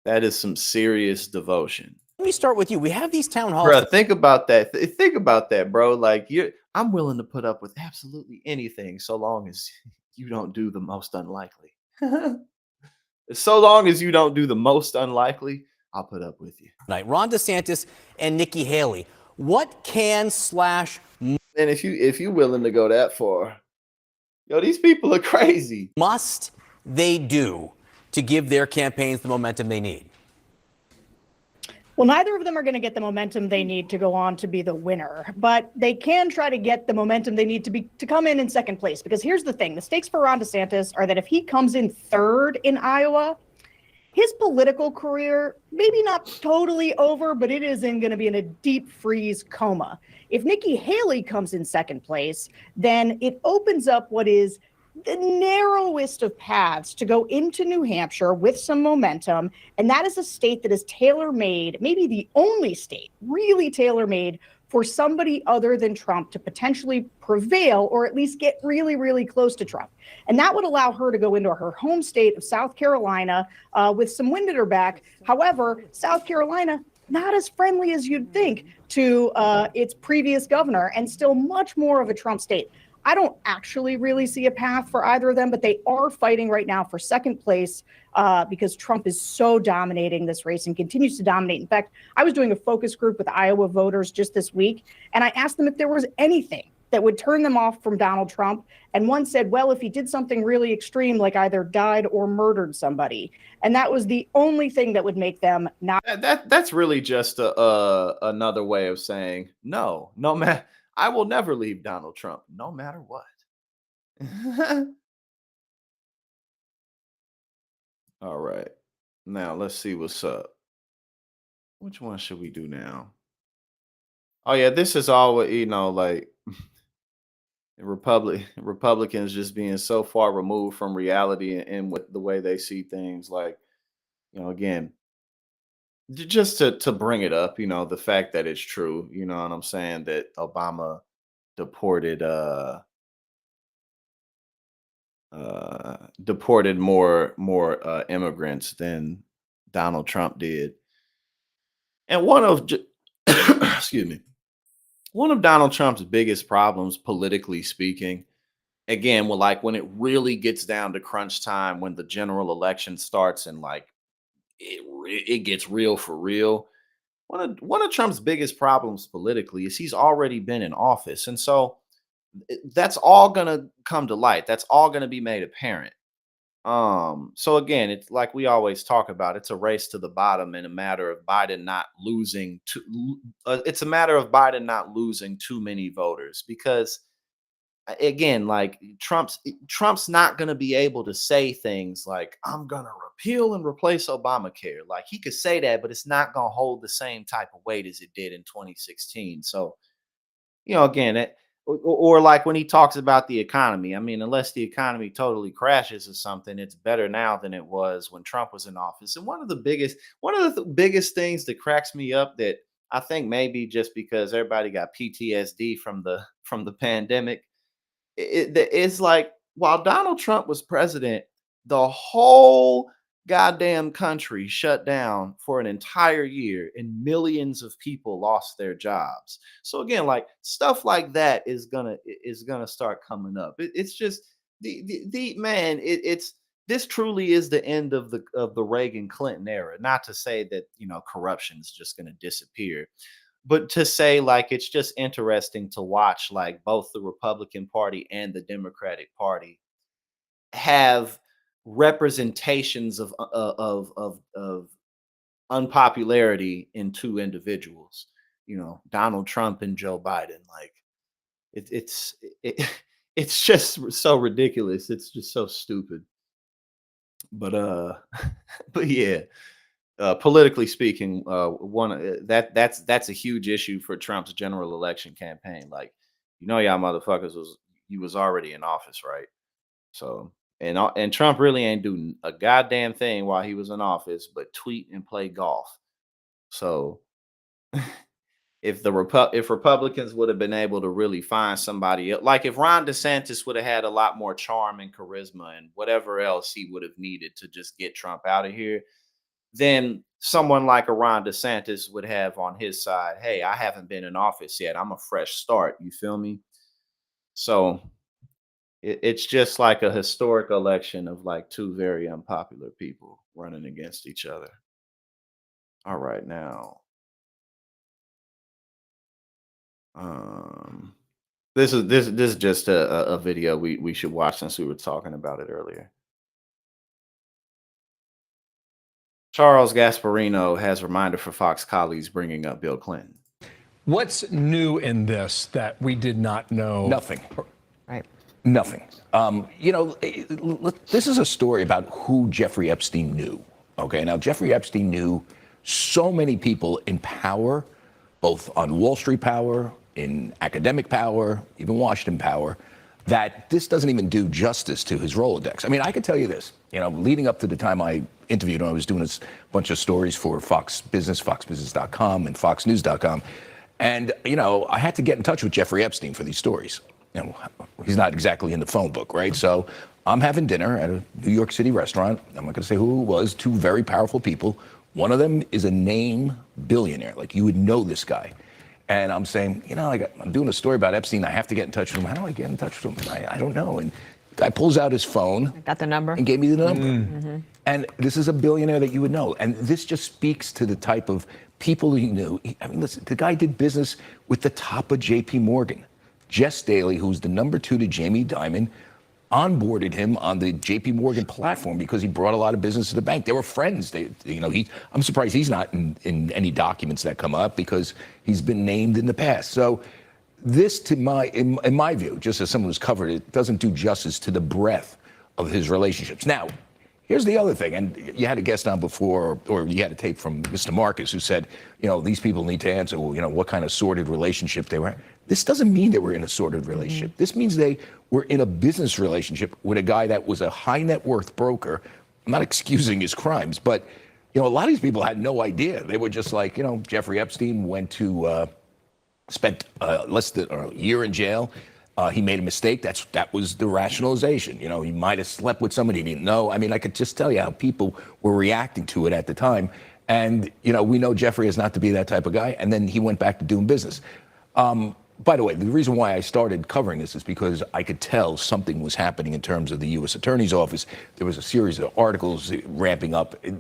That is some serious devotion. Let me start with you. We have these town halls. Bro, think about that. Think about that, bro. Like I'm willing to put up with absolutely anything so long as you don't do the most unlikely. So long as you don't do the most unlikely, I'll put up with you. Tonight, Ron DeSantis and Nikki Haley. What can slash And if you willing to go that far, yo, these people are crazy. must they do to give their campaigns the momentum they need? Well, neither of them are going to get the momentum they need to go on to be the winner, but they can try to get the momentum they need to come in second place. Because here's the thing: the stakes for Ron DeSantis are that if he comes in third in Iowa, his political career maybe not totally over, but it isn't going to be in a deep freeze coma. If Nikki Haley comes in second place, then it opens up what is the narrowest of paths to go into New Hampshire with some momentum. And that is a state that is tailor-made, maybe the only state really tailor-made for somebody other than Trump to potentially prevail or at least get really, really close to Trump. And that would allow her to go into her home state of South Carolina with some wind at her back. However, South Carolina, not as friendly as you'd think to its previous governor and still much more of a Trump state. I don't actually really see a path for either of them, but they are fighting right now for second place because Trump is so dominating this race and continues to dominate. In fact, I was doing a focus group with Iowa voters just this week, and I asked them if there was anything that would turn them off from Donald Trump. And one said, well, if he did something really extreme, like either died or murdered somebody. And that was the only thing that would make them not. That's really just another way of saying no matter. I will never leave Donald Trump, no matter what. All right. Now let's see what's up. Which one should we do now? Oh yeah, this is all like Republicans just being so far removed from reality and with the way they see things. Like, again, just to bring it up, the fact that it's true, you know what I'm saying, that Obama deported deported more immigrants than Donald Trump did. And excuse me, one of Donald Trump's biggest problems politically speaking, again, when it really gets down to crunch time, when the general election starts and like it gets real for real. One of Trump's biggest problems politically is he's already been in office. And so that's all going to come to light. That's all going to be made apparent. So again, it's like we always talk about, it's a race to the bottom in a matter of Biden not losing it's a matter of Biden not losing too many voters because again, like Trump's not going to be able to say things like I'm going to repeal and replace Obamacare. Like he could say that, but it's not going to hold the same type of weight as it did in 2016. So, again, or like when he talks about the economy. I mean, unless the economy totally crashes or something, it's better now than it was when Trump was in office. And one of the biggest things that cracks me up that I think maybe just because everybody got PTSD from the pandemic, it's like while Donald Trump was president, the whole goddamn country shut down for an entire year and millions of people lost their jobs. So again, like stuff like that is gonna start coming up. It's just the man. It's this truly is the end of the Reagan Clinton era. Not to say that corruption is just gonna disappear, but to say like it's just interesting to watch like both the Republican Party and the Democratic Party have representations of unpopularity in two individuals. Donald Trump and Joe Biden. Like it it's just so ridiculous. It's just so stupid. But but yeah. Politically speaking, that's a huge issue for Trump's general election campaign. Like, y'all motherfuckers was already in office, right? So, and Trump really ain't doing a goddamn thing while he was in office, but tweet and play golf. So, if if Republicans would have been able to really find somebody like if Ron DeSantis would have had a lot more charm and charisma and whatever else he would have needed to just get Trump out of here, then someone like a Ron DeSantis would have on his side, hey, I haven't been in office yet. I'm a fresh start. You feel me? So it's just like a historic election of like two very unpopular people running against each other. All right, now. This is just a video we should watch since we were talking about it earlier. Charles Gasparino has a reminder for Fox colleagues bringing up Bill Clinton. What's new in this that we did not know? Nothing. Right. Nothing. This is a story about who Jeffrey Epstein knew. Okay, now Jeffrey Epstein knew so many people in power, both on Wall Street power, in academic power, even Washington power, that this doesn't even do justice to his Rolodex. I mean, I could tell you this, leading up to the time I interviewed him, I was doing a bunch of stories for Fox Business, foxbusiness.com and foxnews.com. And, I had to get in touch with Jeffrey Epstein for these stories. He's not exactly in the phone book, right? So I'm having dinner at a New York City restaurant. I'm not going to say who it was, two very powerful people. One of them is a name billionaire. Like, you would know this guy. And I'm saying, I'm doing a story about Epstein. I have to get in touch with him. How do I get in touch with him? I don't know. And the guy pulls out his phone. Got the number. And gave me the number. Mm-hmm. And this is a billionaire that you would know. And this just speaks to the type of people he knew. Listen, the guy did business with the top of JP Morgan. Jess Daly, who's the number 2 to Jamie Dimon, onboarded him on the JP Morgan platform because he brought a lot of business to the bank. They were friends. I'm surprised he's not in any documents that come up because he's been named in the past. So this, in my view, just as someone who's covered it, doesn't do justice to the breadth of his relationships. Now, here's the other thing, and you had a guest on before, or you had a tape from Mr. Marcus who said, these people need to answer, what kind of sordid relationship they were in. This doesn't mean they were in a sordid relationship. This means they were in a business relationship with a guy that was a high net worth broker. I'm not excusing his crimes, but a lot of these people had no idea. They were just like, Jeffrey Epstein went to spent less than a year in jail. He made a mistake. That was the rationalization. He might have slept with somebody he didn't know. I mean, I could just tell you how people were reacting to it at the time. And, we know Jeffrey is not to be that type of guy. And then he went back to doing business. By the way, the reason why I started covering this is because I could tell something was happening in terms of the U.S. Attorney's Office. There was a series of articles ramping up. And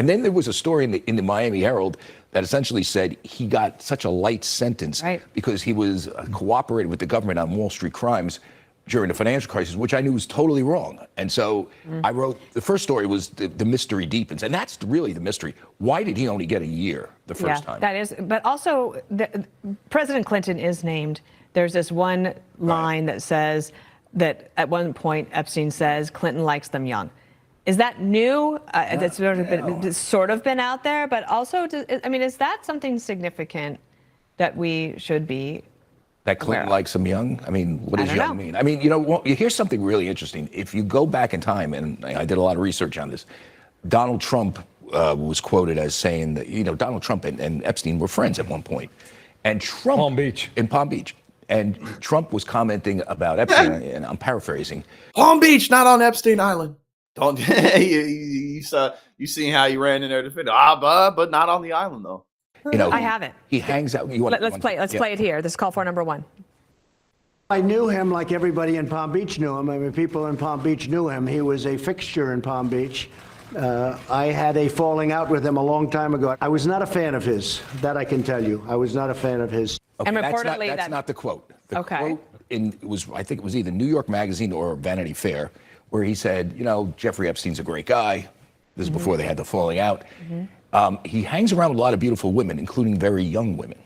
then there was a story in the Miami Herald that essentially said he got such a light sentence because he was cooperating with the government on Wall Street crimes. during the financial crisis, which I knew was totally wrong. And so I wrote, the first story was the mystery deepens. And that's really the mystery. Why did he only get a year the first time? That is, but also President Clinton is named. There's this one line that says that at one point Epstein says Clinton likes them young. Is that new? That's sort of been out there, but also, I mean, is that something significant that we should be That Clinton likes them young? I mean, what does don't young know. mean? I mean, you know, here's something really interesting. If you go back in time, and I did a lot of research on this, Donald Trump was quoted as saying that, you know, Donald Trump and Epstein were friends at one point. And Trump... in Palm Beach. And Trump was commenting about Epstein, and I'm paraphrasing. Palm Beach, not on Epstein Island. Don't you seen how he ran in there to defend? But not on the island though. You know, I have it. He hangs out. Let's play it here. This is call for number one. I knew him like everybody in Palm Beach knew him. I mean, people in Palm Beach knew him. He was a fixture in Palm Beach. I had a falling out with him a long time ago. I was not a fan of his. That I can tell you. I was not a fan of his. Okay, And that's reportedly not the quote. The Okay. quote I think it was either New York Magazine or Vanity Fair, where he said, you know, Jeffrey Epstein's a great guy. This is before they had the falling out. He hangs around with a lot of beautiful women, including very young women.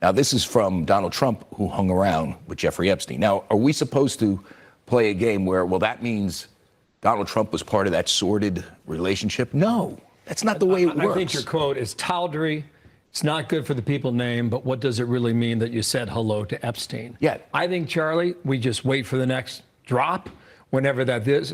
Now, this is from Donald Trump, who hung around with Jeffrey Epstein. Now, are we supposed to play a game where, well, that means Donald Trump was part of that sordid relationship? No, that's not the way it works. I think your quote is tawdry. It's not good for the people named, but what does it really mean that you said hello to Epstein? Yeah. I think, Charlie, we just wait for the next drop, whenever that is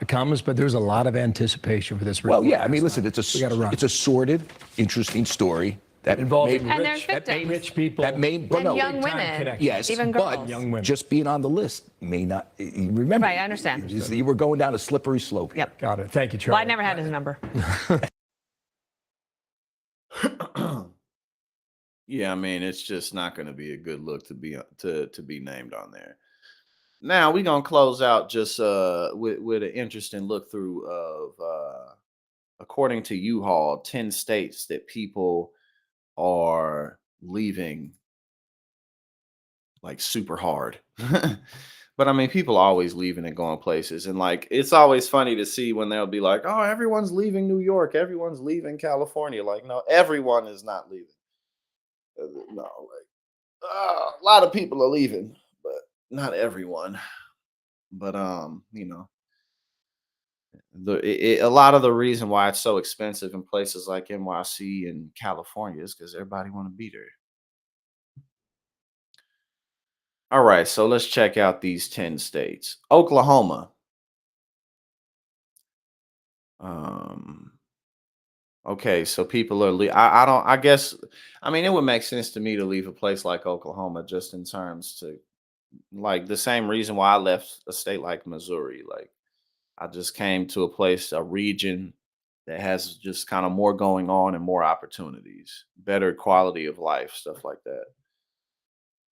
comes, but there's a lot of anticipation for this. Well, yeah, I mean, listen, it's a sordid, interesting story that involving And there's victims. rich people. That may, but And no, young women. yes, Even but girls. Young women. just being on the list may not. Remember, Right, I understand. You were going down a slippery slope. Yep. Got it. Thank you, Charlie. Well, I never had his number. Yeah, I mean, it's just not going to be a good look to be named on there. Now we're gonna close out just with an interesting look through of according to U-Haul, 10 states that people are leaving like super hard. But I mean, people are always leaving and going places, and like it's always funny to see when they'll be like, "Oh, everyone's leaving New York, everyone's leaving California." Like, no, everyone is not leaving. No, like a lot of people are leaving, but not everyone. But you know, a lot of the reason why it's so expensive in places like NYC and California is because everybody want to be there. All right, so let's check out these 10 states. Oklahoma. Okay, so people are I don't I guess I mean it would make sense to me to leave a place like Oklahoma just in terms to like the same reason why I left a state like Missouri. Like I just came to a place, a region that has just kind of more going on and more opportunities, better quality of life, stuff like that.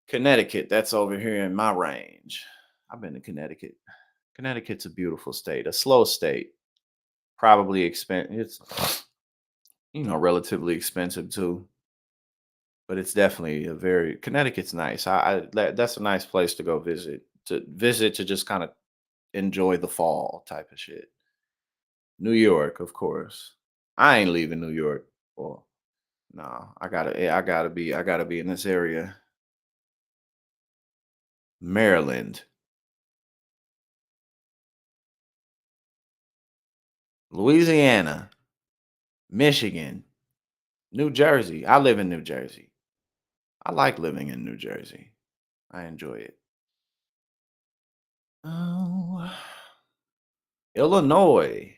Connecticut, that's over here in my range. I've been to Connecticut. Connecticut's a beautiful state, a slow state, probably expensive. It's relatively expensive too, but it's definitely a very Connecticut's nice. That's a nice place to go visit to just kind of enjoy the fall type of shit. New York, of course. I ain't leaving New York. Well, no, I gotta be in this area. Maryland, Louisiana, Michigan, New Jersey. I live in New Jersey. I like living in New Jersey. I enjoy it. Oh, Illinois,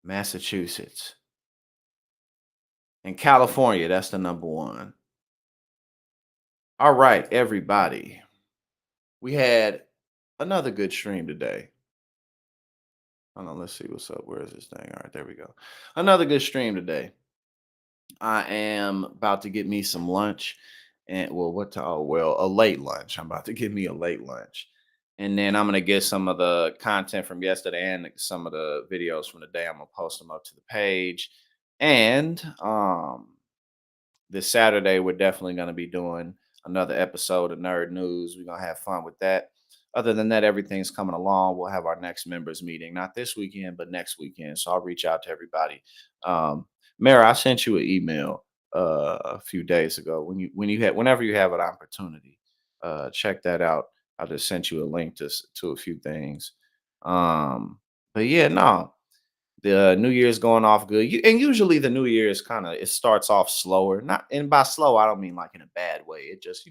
Massachusetts, and California. That's the number one. All right, everybody. We had another good stream today. Hold on, let's see what's up. Where is this thing? All right, there we go. Another good stream today. I am about to get me some lunch. And well, what time? Oh, well, a late lunch. I'm about to get me a late lunch. And then I'm gonna get some of the content from yesterday and some of the videos from the day. I'm gonna post them up to the page. And this Saturday, we're definitely gonna be doing another episode of Nerd News. We're gonna have fun with that. Other than that, everything's coming along. We'll have our next members meeting, not this weekend, but next weekend. So I'll reach out to everybody. Mara, I sent you an email a few days ago. Whenever you have an opportunity, check that out. I just sent you a link to a few things. But yeah, no, the New Year's going off good. And usually the New Year's it starts off slower. Not and by slow, I don't mean like in a bad way. It just,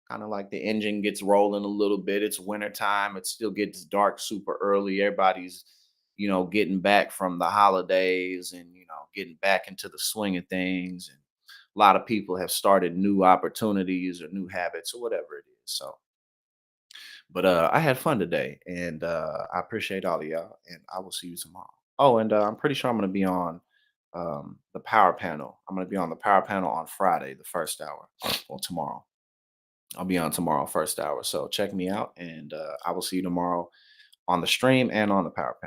kind of like the engine gets rolling a little bit. It's winter time. It still gets dark super early. Everybody's, getting back from the holidays and, getting back into the swing of things. And a lot of people have started new opportunities or new habits or whatever it is. So, but I had fun today, and I appreciate all of y'all, and I will see you tomorrow. Oh, and I'm pretty sure I'm going to be on the power panel. I'm going to be on the power panel on Friday, the first hour, or tomorrow. I'll be on tomorrow, first hour. So check me out, and I will see you tomorrow on the stream and on the power panel.